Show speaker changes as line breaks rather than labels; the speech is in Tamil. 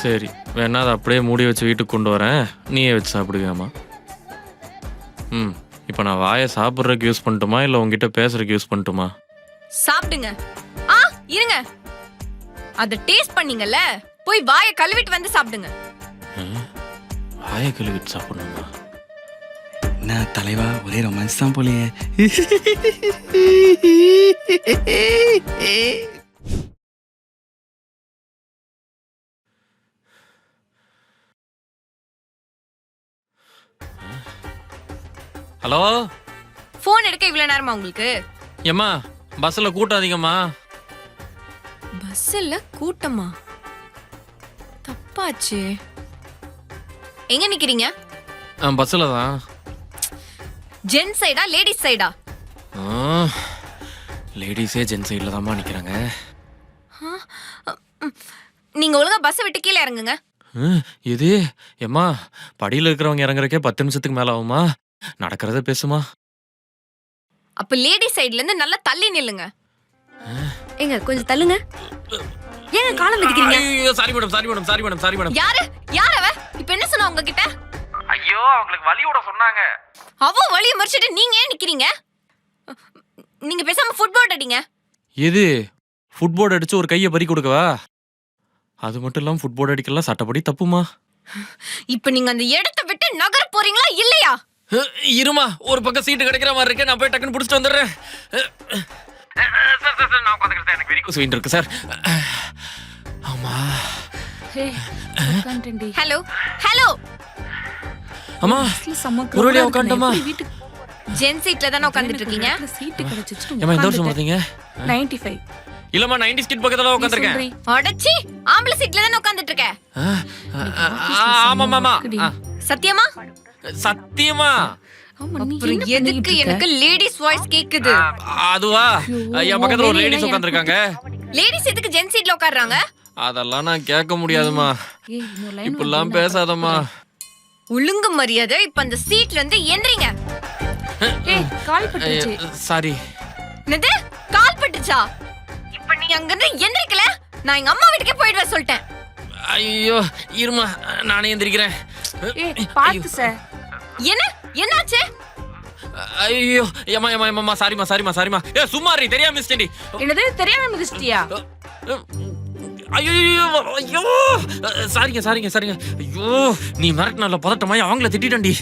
சரி, வேணா அதை அப்படியே மூடி வச்சு வீட்டுக்கு கொண்டு வரேன், நீயே வச்சு சாப்பிடுவியாம்மா? இப்போ நான் வாயை சாப்பிட்றதுக்கு யூஸ் பண்ணட்டுமா இல்லை உங்ககிட்ட பேசுறதுக்கு யூஸ் பண்ணட்டுமா?
சாப்பிடுங்க. இருங்க, அத டேஸ்ட் பண்ணீங்கல்ல, போய் வாயை கழுவிட்டு வந்து சாப்பிடுங்க.
வாயை கழுவிட்டு சாப்பிடணுமா?
என்ன தலைவா, ஒரே ரொமான்ஸ் தான் போலயே.
ஹலோ,
போன் எடுக்க இவ்வளவு நேரமா உங்களுக்கு?
ஏம்மா பஸ்ஸில் கூட்டம் அதிகமா?
பஸ்ல கூட்டமா? தப்பாச்சு. எங்க நிக்கிறீங்க?
பஸ்ஸில் தான்.
ஜென் சைடா லேடிஸ் சைடா?
லேடிஸே ஜென் சைடில் தான்மா நிற்கிறாங்க.
நீங்க ஒழுங்கா பஸ் விட்டு கீழே இறங்குங்க.
இது ஏம்மா, படியில் இருக்கிறவங்க இறங்குறக்கே 10 நிமிஷத்துக்கு மேலே ஆகுமா? நடக்கிறத பேசுமா?
அப்ப லேடிஸ் சைடுல இருந்து நல்லா தள்ளி நில்லுங்க.
ஏங்க கொஞ்சம் தள்ளுங்க. ஏங்க காலம் மிதிக்கிறீங்க?
ஐயோ, sorry madam, sorry madam, sorry madam, sorry madam.
யார் அவ? இப்ப என்ன சொன்னா உங்ககிட்ட?
ஐயோ, அவங்களுக்கு வழி விட சொன்னாங்க.
அவ வழிய மறிச்சிட்டு நீங்க ஏன் நிக்கிறீங்க? நீங்க பேசாம ஃபுட்பால் அடிங்க.
எது? ஃபுட்போர்ட் அடிச்சு ஒரு கையை பறி கொடுக்கவா? அது மட்டும் இல்லாம ஃபுட்போர்ட் அடிக்கலாம் சட்டப்படி தப்புமா?
இப்ப நீங்க அந்த இடத்தை விட்டு நகர போறீங்களா இல்லையா?
இருமா, ஒரு பக்கம் சீட்டு கிடைக்கிற மாதிரி இருக்கு, நான் போய் டக்குன்னு பிடிச்சிட்டு வந்துடுறேன். சார், நான் உட்காந்துக்கிறேன், எனக்கு வெரி ஸ்வீட் இருக்கு சார். ஆமா.
ஹலோ ஹலோ,
அம்மா ஒரு வழியா உட்காந்துட்டோமா?
ஜென் சீட்ல தானே உட்கார்ந்துட்டு இருக்கீங்க?
சீட்டு கிடைச்சிச்சு.
ஏமா எந்த வருஷம் பார்த்தீங்க?
95.
இல்லம்மா, 90s கிட் பக்கத்துல உட்காந்துருக்கேன்.
அடச்சி, ஆம்பளை சீட்ல தானே உட்கார்ந்துட்டு இருக்க?
ஆமா மாமா.
சத்தியமா?
சத்தியமா.
அப்புறம் எதுக்கு எனக்கு லேடிஸ் வாய்ஸ் கேக்குது?
அதுவா, என் பக்கத்துல ஒரு லேடிஸ் உட்காந்துருக்காங்க.
லேடிஸ் எதுக்கு ஜென் சீட்ல உட்கார்றாங்க?
அதெல்லாம் நான் கேட்க முடியாதுமா. இப்பெல்லாம் பேசாதம்மா.
ஒழுங்கு மரியாதை இப்ப அந்த சீட்ல இருந்து எந்திரிங்க.
கால் பட்டுச்சு.
சாரி.
என்னது கால் பட்டுச்சா? இப்ப நீ அங்க இருந்து எந்திரிக்கல, நான் எங்க அம்மா வீட்டுக்கே போயிடுவேன் சொல்லிட்டேன்.
ஐயோ, இருமா, நானே எந்திரிக்கிறேன்.
பாத்து சார்.
என்னாச்சு?
ஐயோ, ஏமா ஏமா ஏமா, சாரிமா சாரிமா சாரிமா. சும்மா இரு, தெரியாம மிஸ்டேடி.
என்னது தெரியாம மிதிச்சிட்டியா?
ஐயோ ஐயோ, சாரிங்க சாரிங்க சாரிங்க. ஐயோ, நீ மிரட்டினால பதட்டமாயி அவங்கள திட்டிட்டேன்டி.